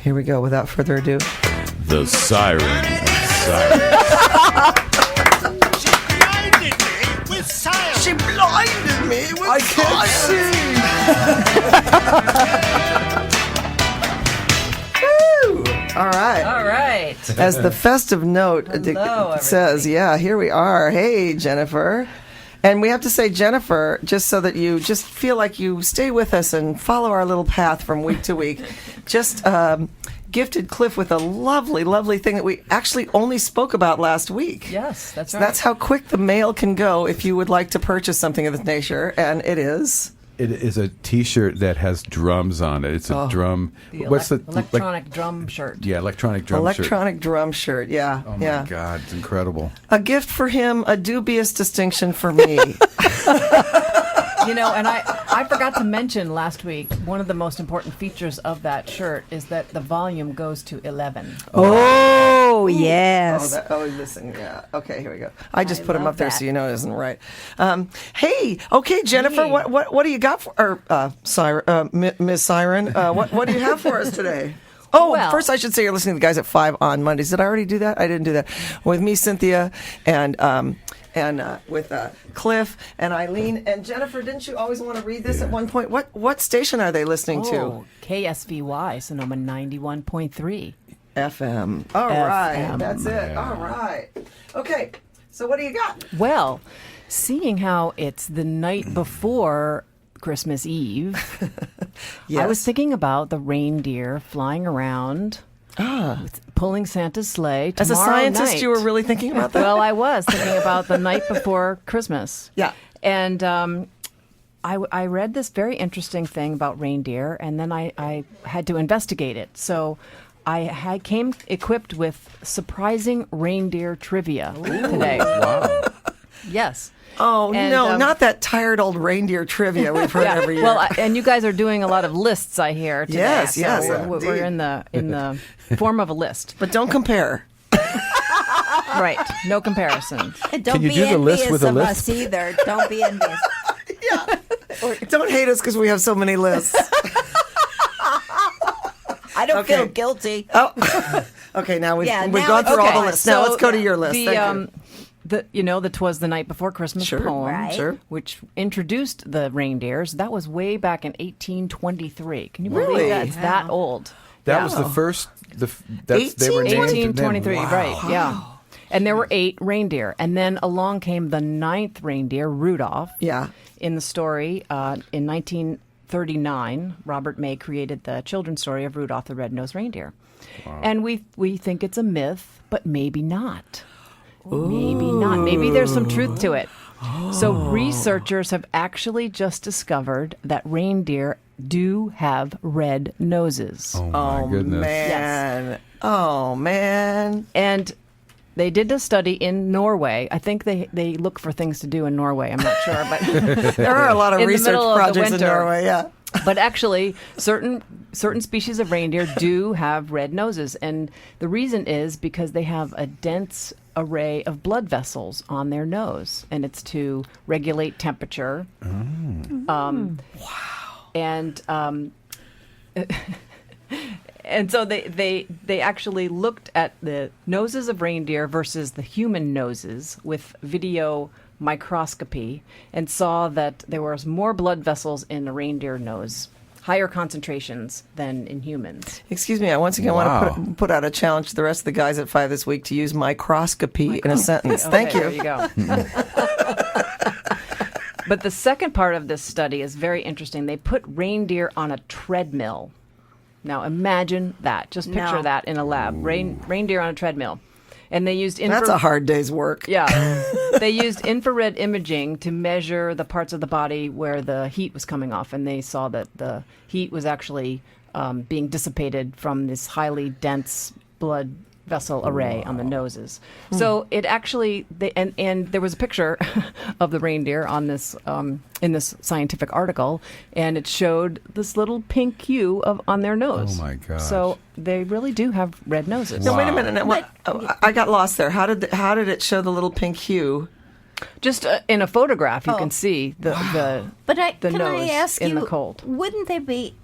Here we go. Without further ado. The siren of sirens. She blinded me with I can't see. Woo! All right. All right. As the festive note says, yeah, here we are. Hey, Jennifer. And we have to say, Jennifer, just so that you just feel like you stay with us and follow our little path from week to week, just gifted Cliff with a lovely, lovely thing that we actually only spoke about last week. Yes, that's right. That's how quick the mail can go if you would like to purchase something of this nature, and it is. It is a T-shirt that has drums on it. It's a drum. What's the electronic drum shirt? Yeah, electronic drum shirt. Electronic drum shirt, yeah. Oh, my God. It's incredible. A gift for him, a dubious distinction for me. You know, and I forgot to mention last week, one of the most important features of that shirt is that the volume goes to 11. Oh, yes. Listen, yeah. Okay, here we go. I just put him love up there that. so you know it isn't right. Hey, okay, Jennifer, Hey. what do you got for, Miss Siren, what do you have for us today? Oh, Well- first I should say you're listening to the guys at 5 on Mondays. Did I already do that? I didn't do that. With me, Cynthia, and with Cliff and Eileen. And Jennifer, didn't you always want to read this at one point? What station are they listening to? Oh, KSVY, Sonoma 91.3. FM. All right. FM. That's it. All right. Okay. So what do you got? Well, seeing how it's the night before Christmas Eve, Yes. I was thinking about the reindeer flying around, pulling Santa's sleigh. As a tomorrow scientist, night. you were really thinking about that? Well, I was thinking about the night before Christmas. Yeah. And I read this very interesting thing about reindeer, and then I had to investigate it. So I came equipped with surprising reindeer trivia today. Wow. Yes. Oh, And, no, not that tired old reindeer trivia we've heard every year. Well, and you guys are doing a lot of lists, I hear. Today. Yes, So yes, we're in the form of a list. But don't compare. Right. No comparison. Don't Can you be do the envious list with a of list? us either. Don't be envious. Don't hate us because we have so many lists. I don't Okay. feel guilty. Oh, okay. Now we've Yeah, we've now gone through all Okay, the lists. Now so let's go to your list. The Thank you. the 'Twas the Night Before Christmas Sure. poem, Right. Sure. which introduced the reindeers. That was way back in 1823. Can you believe Really? that? It's that old. That Yeah. was the first. They were named. 1823, Wow. right? Yeah. And there were 8 reindeer, and then along came the 9th reindeer, Rudolph. Yeah. In the story, in 1939, Robert May created the children's story of Rudolph the Red-Nosed Reindeer. And we think it's a myth, but maybe not. Maybe not. Maybe there's some truth to it. So researchers have actually just discovered that reindeer do have red noses. Oh my goodness. Man. Oh, man. And they did a study in Norway. I think they look for things to do in Norway. I'm not sure, but There are a lot of In the research middle of the projects in winter. Norway, yeah. But actually, certain species of reindeer do have red noses, and the reason is because they have a dense array of blood vessels on their nose, and it's to regulate temperature. Wow! And and so they actually looked at the noses of reindeer versus the human noses with video microscopy and saw that there was more blood vessels in a reindeer nose, higher concentrations than in humans. Excuse me, I once again Wow. want to put out a challenge to the rest of the guys at 5 this week to use microscopy in a sentence. Okay, Thank There you. you go. But the second part of this study is very interesting. They put reindeer on a treadmill. Now imagine that. Just picture No. that in a lab. Reindeer on a treadmill. And they used That's a hard day's work. Yeah. They used infrared imaging to measure the parts of the body where the heat was coming off, and they saw that the heat was actually being dissipated from this highly dense blood vessel array on the noses. So it actually, and there was a picture of the reindeer on this in this scientific article, and it showed this little pink hue on their nose. Oh, my gosh. So they really do have red noses. No, wait a Wow. minute. I got lost there. How did it show the little pink hue? Just in a photograph, you can see the But the can nose I ask in you, the cold. wouldn't they be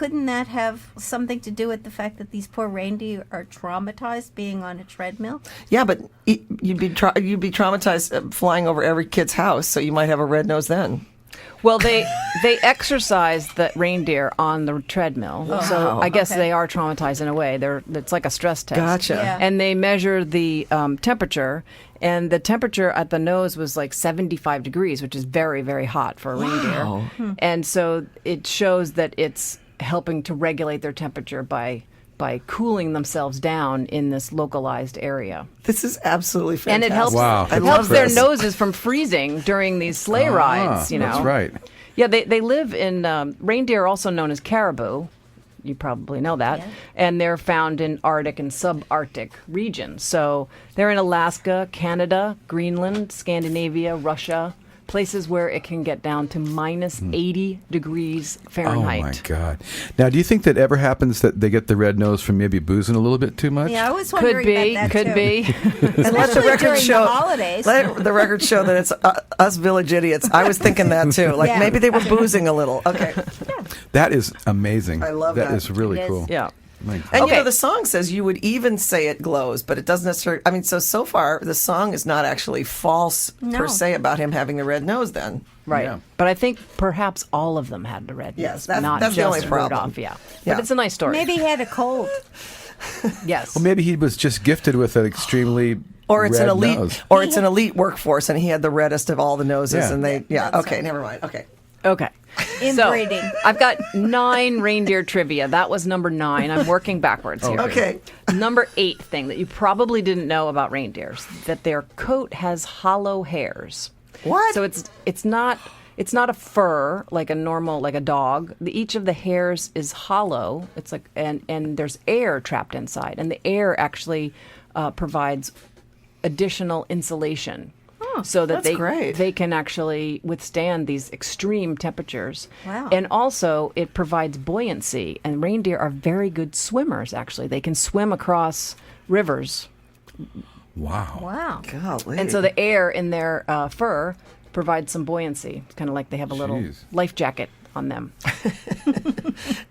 couldn't that have something to do with the fact that these poor reindeer are traumatized being on a treadmill? Yeah, but you'd be traumatized flying over every kid's house, so you might have a red nose then. Well, they exercise the reindeer on the treadmill, so I guess they are traumatized in a way. It's like a stress test. Gotcha. Yeah. And they measure the temperature, and the temperature at the nose was like 75 degrees, which is very, very hot for a reindeer. And so it shows that it's helping to regulate their temperature by cooling themselves down in this localized area. This is absolutely fantastic. And it helps Wow. I it love helps their this. noses from freezing during these sleigh rides, you know. That's right. Yeah, they live in reindeer, are also known as caribou. You probably know that. Yeah. And they're found in Arctic and subarctic regions. So they're in Alaska, Canada, Greenland, Scandinavia, Russia, places where it can get down to minus 80 degrees Fahrenheit. Oh my God! Now, do you think that ever happens that they get the red nose from maybe boozing a little bit too much? Yeah, I was wondering about that Could too. be. And let the Especially record during show. the holidays. Let the record show that it's us village idiots. I was thinking that too. Like Yeah. maybe they were boozing a little. Okay. That is amazing. I love that. That is really It is. cool. Yeah. My God. And Okay. you know, the song says you would even say it glows, but it doesn't necessarily. I mean, so far the song is not actually false per No. se about him having the red nose. Then, Right. Yeah. But I think perhaps all of them had the red Yes, nose, not that's the just only problem. Rudolph. Yeah. Yeah. But it's a nice story. Maybe he had a cold. Yes. Well, maybe he was just gifted with an extremely or it's red an elite, nose. or it's an elite workforce, and he had the reddest of all the noses, Yeah. and they. Yeah. That's Okay. right. Never mind. Okay. Okay. Inbreeding. So, I've got 9 reindeer trivia. That was number 9. I'm working backwards here. Okay. Number 8 thing that you probably didn't know about reindeers, that their coat has hollow hairs. What? So it's not a fur like a dog. Each of the hairs is hollow. It's like and there's air trapped inside, and the air actually provides additional insulation. So that that's great. they can actually withstand these extreme temperatures. Wow. And also it provides buoyancy, and reindeer are very good swimmers actually. They can swim across rivers. Wow. Wow. Golly. And so the air in their fur provides some buoyancy. It's kind of like they have a little Jeez. life jacket on them.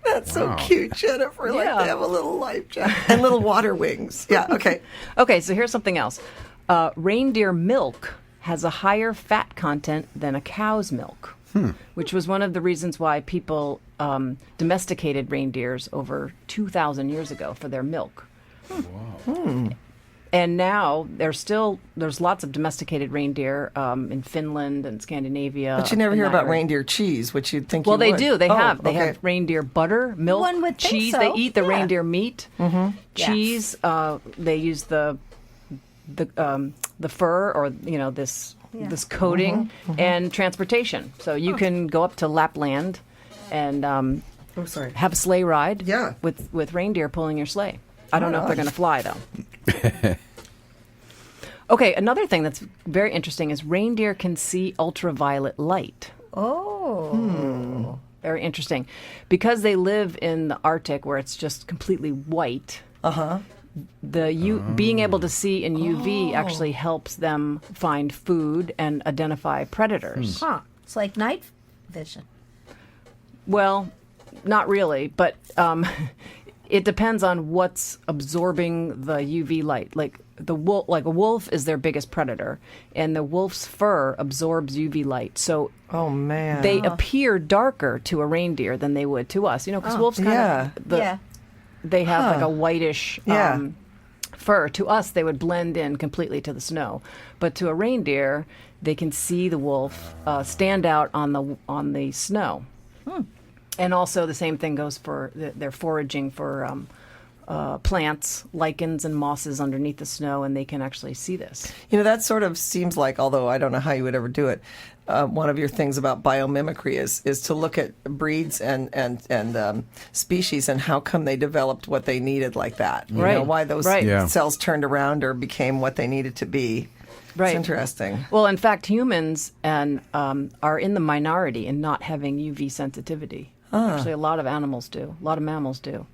That's so Wow. cute, Jennifer. Like Yeah. they have a little life jacket and little water wings. Yeah. Okay. Okay, so here's something else. Reindeer milk has a higher fat content than a cow's milk, which was one of the reasons why people domesticated reindeers over 2,000 years ago for their milk. And now there's lots of domesticated reindeer in Finland and Scandinavia. But you never in hear that about area. reindeer cheese, which you'd think. Well, you they would. do. They Oh, have okay. reindeer butter, milk, One would think cheese. so. They eat the Yeah. reindeer meat, Mm-hmm. cheese. They use the fur, or this coating, Mm-hmm. and transportation. So you can go up to Lapland and Oh, sorry. have a sleigh ride. Yeah. with reindeer pulling your sleigh. I don't know if they're Right going to fly though. Okay, another thing that's very interesting is reindeer can see ultraviolet light. Oh. Very interesting. Because they live in the Arctic where it's just completely white. Being able to see in UV actually helps them find food and identify predators. Huh. It's like night vision. Well, not really, but it depends on what's absorbing the UV light. Like a wolf is their biggest predator, and the wolf's fur absorbs UV light. So Oh man. they appear darker to a reindeer than they would to us. Because wolves kind Yeah. of Yeah. they have like a whitish Yeah. fur. To us, they would blend in completely to the snow, but to a reindeer, they can see the wolf stand out on the snow. And also, the same thing goes for they're foraging for plants, lichens, and mosses underneath the snow, and they can actually see this. That sort of seems like, although I don't know how you would ever do it, one of your things about biomimicry is to look at breeds and species and how come they developed what they needed like that. You know, Right. why those Right. Yeah. cells turned around or became what they needed to be. Right. It's interesting. Well, in fact, humans are in the minority in not having UV sensitivity. Actually, a lot of animals do. A lot of mammals do,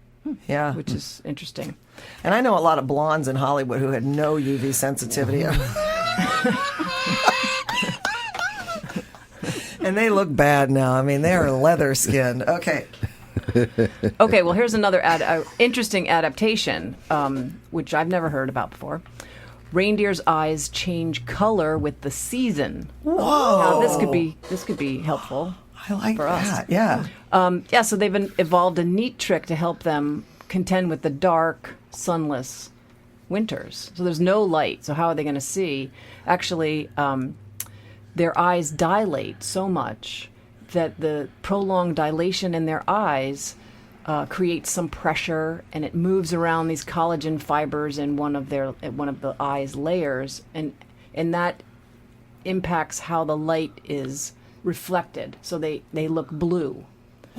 Yeah. which is interesting. And I know a lot of blondes in Hollywood who had no UV sensitivity. And they look bad now. I mean, they are leather skinned. Okay. Okay, well, here's another interesting adaptation, which I've never heard about before. Reindeer's eyes change color with the season. Whoa! Now, this could be helpful. I like for that. us. Yeah. So they've evolved a neat trick to help them contend with the dark, sunless winters. So there's no light. So how are they going to see? Actually, their eyes dilate so much that the prolonged dilation in their eyes creates some pressure, and it moves around these collagen fibers in one of the eye's layers, and that impacts how the light is reflected. So they look blue.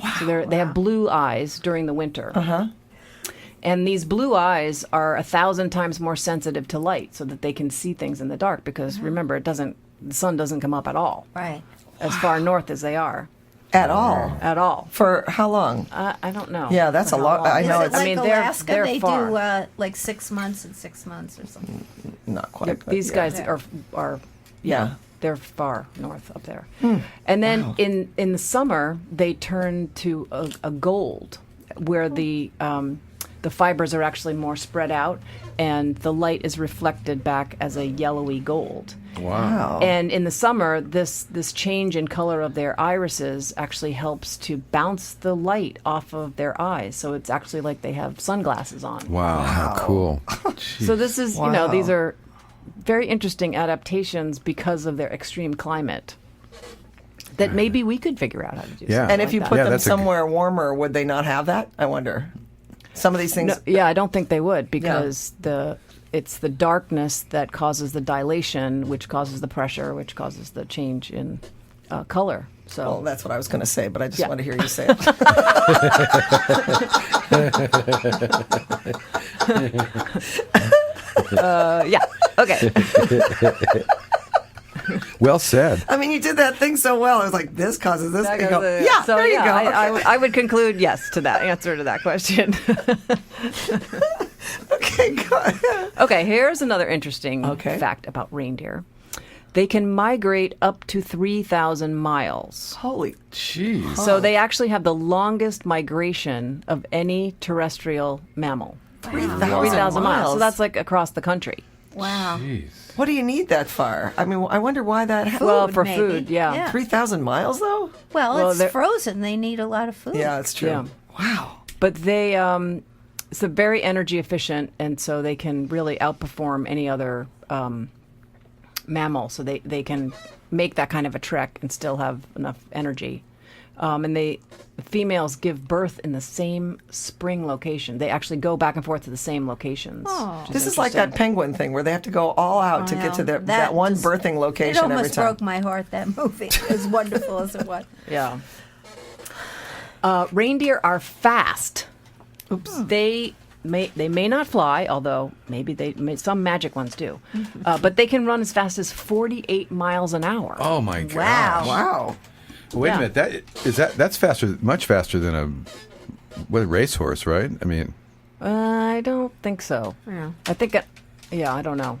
Wow. So they have blue eyes during the winter. Uh-huh. And these blue eyes are 1,000 times more sensitive to light, so that they can see things in the dark. Because remember, the sun doesn't come up at all. Right. As far north as they are. At all. At all. For how long? I don't know. Yeah, that's For a how lot. long. I know Is it it's. like I mean, Alaska, they're they far. do like 6 months and 6 months or something. Not quite. but These yeah. guys are Yeah. they're far north up there. And then in the summer, they turn to a gold, where the fibers are actually more spread out, and the light is reflected back as a yellowy gold. Wow. And in the summer, this change in color of their irises actually helps to bounce the light off of their eyes. So it's actually like they have sunglasses on. Wow, how cool. So this is, Wow. these are very interesting adaptations because of their extreme climate that maybe we could figure out how to do. Yeah. something And if like you that. put Yeah, them that's a- somewhere warmer, would they not have that? I wonder. Some of these things. No, yeah, I don't think they would, because it's the darkness that causes the dilation, which causes the pressure, which causes the change in color. So Well, that's what I was going to say, but I just Yeah. want to hear you say it. yeah, okay. Well said. I mean, you did that thing so well. I was like, this causes this. You go, So, yeah, there you go. I would conclude yes to that answer to that question. Okay, go ahead. Okay, here's another interesting Okay. fact about reindeer. They can migrate up to 3,000 miles. Holy. Jeez. So they actually have the longest migration of any terrestrial mammal. 3,000 miles. So that's like across the country. Wow. Jeez. What do you need that for? I mean, I wonder why that happened. Well, Food, for maybe. food, yeah. Yeah. 3,000 miles, though? Well, they're- it's frozen. They need a lot of food. Yeah, that's true. Yeah. Wow. But they, it's a very energy efficient, and so they can really outperform any other mammal. So they can make that kind of a trek and still have enough energy. And the females give birth in the same spring location. They actually go back and forth to the same locations. Oh. which This is like that interesting. penguin thing where they have to go all out to get to Wow. that one just- birthing It location every almost time. broke my heart, that movie, as wonderful as it was. Yeah. Reindeer are fast. Oops. They may not fly, although maybe some magic ones do. But they can run as fast as 48 miles an hour. Oh my God. Wow. Wow. Wait Yeah. a minute. That's faster, much faster than a racehorse, right? I mean, I don't think so. Yeah. I think, I don't know.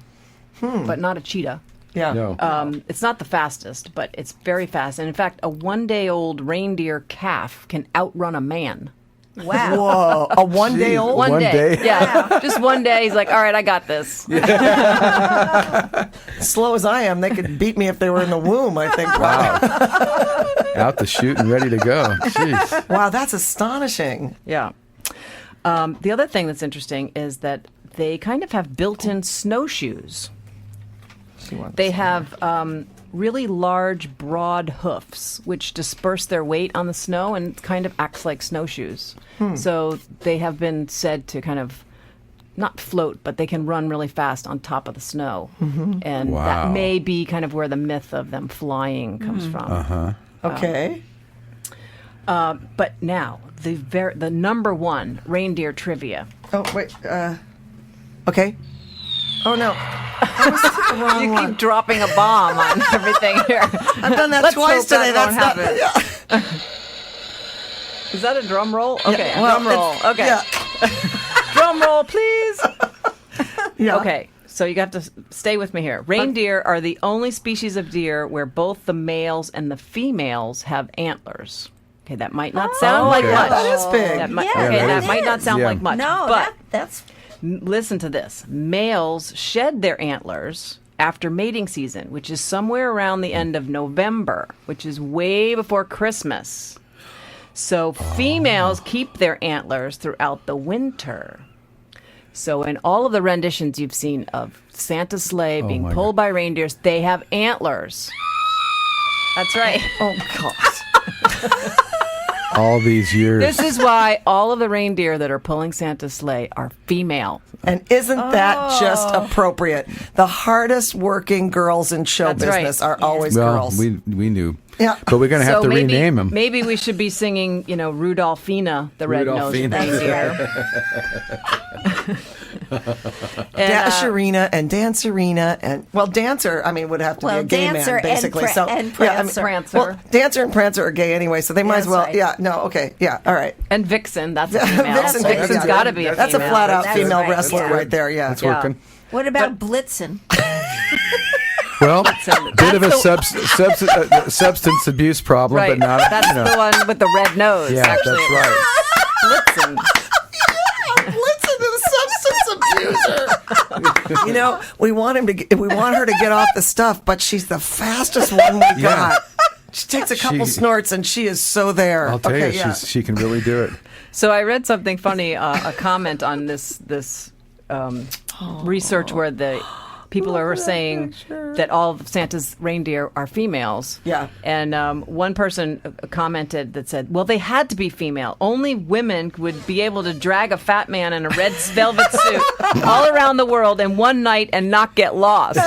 But not a cheetah. Yeah. no. It's not the fastest, but it's very fast. And in fact, a one-day-old reindeer calf can outrun a man. Wow. Whoa. A one-day-old? One day? Yeah. Just one day. He's like, all right, I got this. Slow as I am, they could beat me if they were in the womb, I think. Wow. Out the chute and ready to go. Jeez. Wow, that's astonishing. Yeah. The other thing that's interesting is that they kind of have built-in snowshoes. They have really large, broad hoofs, which disperse their weight on the snow and kind of acts like snowshoes. So they have been said to kind of not float, but they can run really fast on top of the snow. And Wow. that may be kind of where the myth of them flying comes from. Okay. But now, the number one reindeer trivia. Oh, wait. Okay. Oh, no. That was the wrong You one. keep dropping a bomb on everything here. I've done that Let's twice hope that today. won't That's not. happen. Yeah. Is that a drum roll? Okay, Well, drum roll. it's- Okay, Yeah. drum roll, please. Yeah. Okay, so you got to stay with me here. Reindeer are the only species of deer where both the males and the females have antlers. Okay, that might not sound like okay. much. That is big. That might, Yeah, okay, that that might not is. sound Yeah. like much. No, but that's listen to this. Males shed their antlers after mating season, which is somewhere around the end of November, which is way before Christmas. So females keep their antlers throughout the winter. So in all of the renditions you've seen of Santa's sleigh being my pulled by reindeers, they have antlers. That's right. Oh, God. All these years. This is why all of the reindeer that are pulling Santa's sleigh are female. And isn't that just appropriate? The hardest working girls in show That's right. business are always well, girls. we knew. Yeah. But we're going to have to maybe, rename him. Maybe we should be singing, Rudolphina, the red-nosed Rudolphina. reindeer. Dasherina and Dancerina and Dancer. I mean, would have to be a gay Dancer man basically. and So and yeah, I mean, Prancer. Prancer. well, Dancer and Prancer are gay anyway, so they might as That's well. right. Yeah. No. Okay. Yeah. All right. And Vixen, that's a female. Vixen, Vixen's yeah, got to be a That's a female. flat out That's female right, wrestler yeah. right there. Yeah. It's Yeah. working. what about Blitzen? Well, bit of a substance abuse problem, Right. but not. That's the one with the red nose. Yeah, actually. that's right. Blitzen. Blitzen is a substance abuser. We want her to get off the stuff, but she's the fastest one we Yeah. got. She takes a couple snorts and she is so there. I'll tell you, yeah. she can really do it. So I read something funny, a comment on this research where the people are saying that all of Santa's reindeer are females. Yeah. And one person commented that said, well, they had to be female. Only women would be able to drag a fat man in a red velvet suit all around the world in one night and not get lost.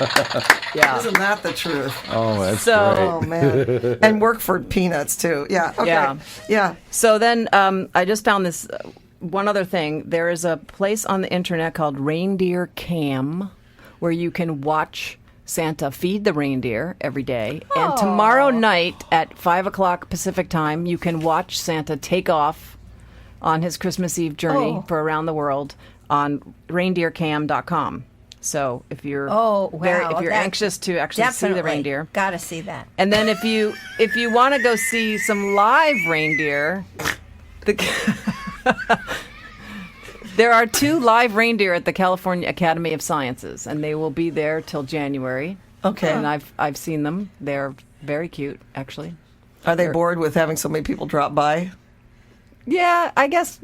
Yes. Yeah. Isn't that the truth? Oh, that's So- great. Oh man. And work for peanuts too. Yeah. Okay. Yeah. Yeah. So then I just found this one other thing. There is a place on the internet called Reindeer Cam where you can watch Santa feed the reindeer every day. And tomorrow night at 5 o'clock Pacific time, you can watch Santa take off on his Christmas Eve journey for around the world on reindeercam.com. So if you're if you're anxious to actually see the reindeer. Gotta see that. And then if you want to go see some live reindeer, there are 2 live reindeer at the California Academy of Sciences, and they will be there till January. Okay. And I've seen them. They're very cute, actually. Are they bored with having so many people drop by? Yeah, I guess.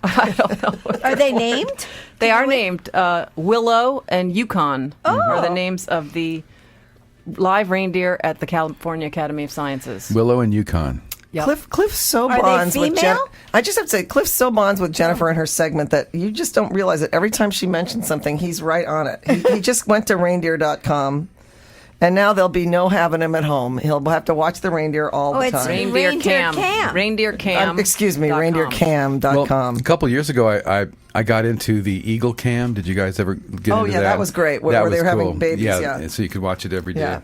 I don't know. Are they named? They are named Willow and Yukon are the names of the live reindeer at the California Academy of Sciences. Willow and Yukon. Yep. Cliff so Are they bonds with female? I just have to say, Cliff so bonds with Jennifer in her segment that you just don't realize that every time she mentions something, he's right on it. He just went to reindeer.com, and now there'll be no having him at home. He'll have to watch the reindeer all the it's time. Reindeer Cam. Reindeer Cam. Excuse me, .com. reindeercam.com. A couple years ago, I got into the Eagle Cam. Did you guys ever get Oh, into yeah, that was great, where they were having babies, yeah. So you could watch it every day. Yeah.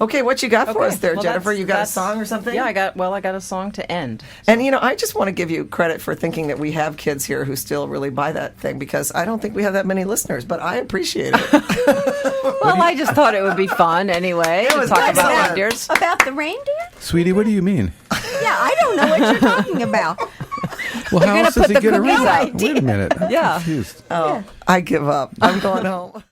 Okay, what you got for us there, well, Jennifer? You got a that's- song or something? Yeah, I got a song to end. And I just want to give you credit for thinking that we have kids here who still really buy that thing, because I don't think we have that many listeners, but I appreciate it. Well, I just thought it would be fun anyway to was talk nice. about Yeah. reindeers. About the reindeer? Sweetie, what do you mean? Yeah, I don't know what you're talking about. Well, how gonna else does put he the get cookies around? out. Wait a minute. I'm Yeah. confused. Oh, I give up. I'm going home.